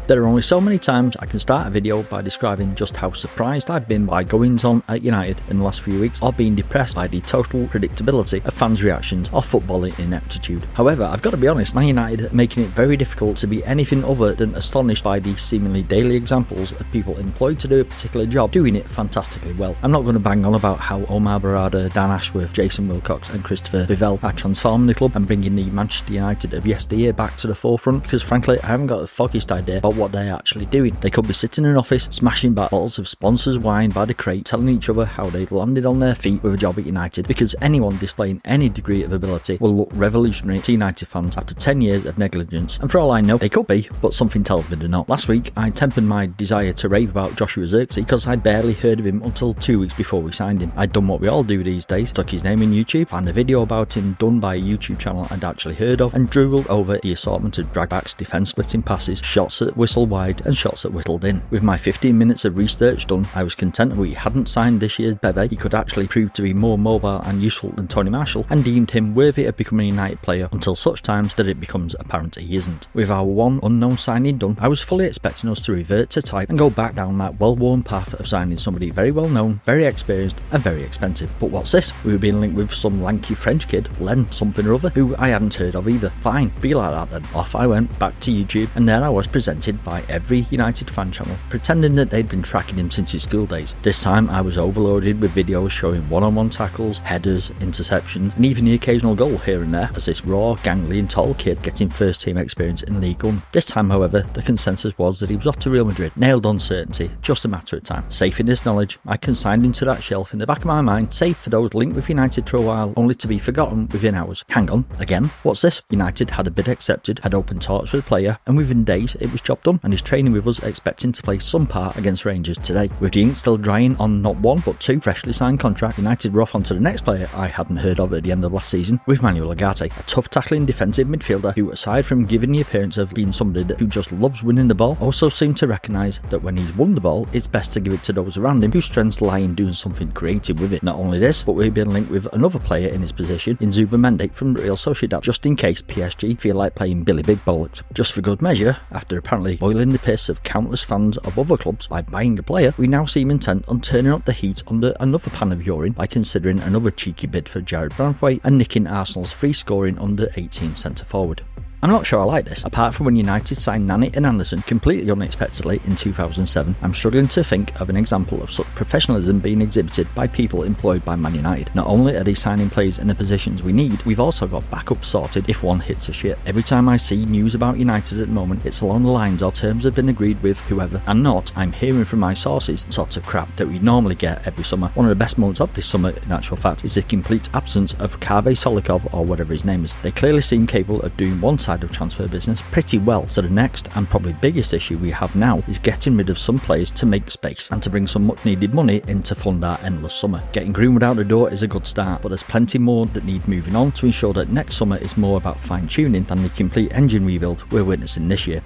There are only so many times I can start a video by describing just how surprised I've been by goings on at United in the last few weeks, or being depressed by the total predictability of fans' reactions or footballing ineptitude. However, I've got to be honest, Man United are making it very difficult to be anything other than astonished by the seemingly daily examples of people employed to do a particular job doing it fantastically well. I'm not going to bang on about how Omar Barada, Dan Ashworth, Jason Wilcox and Christopher Bivell are transforming the club and bringing the Manchester United of yesteryear back to the forefront, because frankly I haven't got the foggiest idea about what they're actually doing. They could be sitting in an office smashing back bottles of sponsors' wine by the crate, telling each other how they landed on their feet with a job at United, because anyone displaying any degree of ability will look revolutionary to United fans after 10 years of negligence, and for all I know they could be, but something tells me they're not. Last week I tempered my desire to rave about Joshua Zirkzee because I'd barely heard of him until 2 weeks before we signed him. I'd done what we all do these days, stuck his name in YouTube, found a video about him done by a YouTube channel I'd actually heard of, and droogled over the assortment of dragbacks, defence splitting passes, shots at whistle wide and shots at whittled in. With my 15 minutes of research done, I was content that we hadn't signed this year's Bebe. He could actually prove to be more mobile and useful than Tony Marshall, and deemed him worthy of becoming a United player until such times that it becomes apparent he isn't. With our one unknown signing done, I was fully expecting us to revert to type and go back down that well-worn path of signing somebody very well known, very experienced and very expensive. But what's this? We were being linked with some lanky French kid, Len something or other, who I hadn't heard of either. Fine, be like that then. Off I went back to YouTube, and there I was presented by every United fan channel, pretending that they'd been tracking him since his school days. This time I was overloaded with videos showing one-on-one tackles, headers, interceptions, and even the occasional goal here and there, as this raw, gangly and tall kid getting first team experience in League One. This time however, the consensus was that he was off to Real Madrid, nailed on certainty, just a matter of time. Safe in this knowledge, I consigned him to that shelf in the back of my mind, safe for those linked with United for a while, only to be forgotten within hours. Hang on, again? What's this? United had a bid accepted, had open talks with the player, and within days it was job done, and he's training with us expecting to play some part against Rangers today. With the ink still drying on not one but two freshly signed contracts, United were off onto the next player I hadn't heard of at the end of last season, with Manuel Ugarte, a tough tackling defensive midfielder who, aside from giving the appearance of being somebody who just loves winning the ball, also seemed to recognise that when he's won the ball it's best to give it to those around him whose strengths lie in doing something creative with it. Not only this, but we've been linked with another player in his position in Zubamendi from Real Sociedad, just in case PSG feel like playing Billy Big Bollocks. Just for good measure, after apparently boiling the piss of countless fans of other clubs by buying a player, we now seem intent on turning up the heat under another pan of urine by considering another cheeky bid for Jared Branthwaite and nicking Arsenal's free scoring under 18 centre forward. I'm not sure I like this. Apart from when United signed Nani and Anderson completely unexpectedly in 2007, I'm struggling to think of an example of such professionalism being exhibited by people employed by Man United. Not only are they signing players in the positions we need, we've also got backup sorted if one hits a shit. Every time I see news about United at the moment, it's along the lines of terms have been agreed with whoever, and not I'm hearing from my sources sort of crap that we normally get every summer. One of the best moments of this summer, in actual fact, is the complete absence of Kave Solikov or whatever his name is. They clearly seem capable of doing one side of transfer business pretty well, so the next and probably biggest issue we have now is getting rid of some players to make space and to bring some much needed money in to fund our endless summer. Getting Greenwood out the door is a good start, but there's plenty more that need moving on to ensure that next summer is more about fine tuning than the complete engine rebuild we're witnessing this year.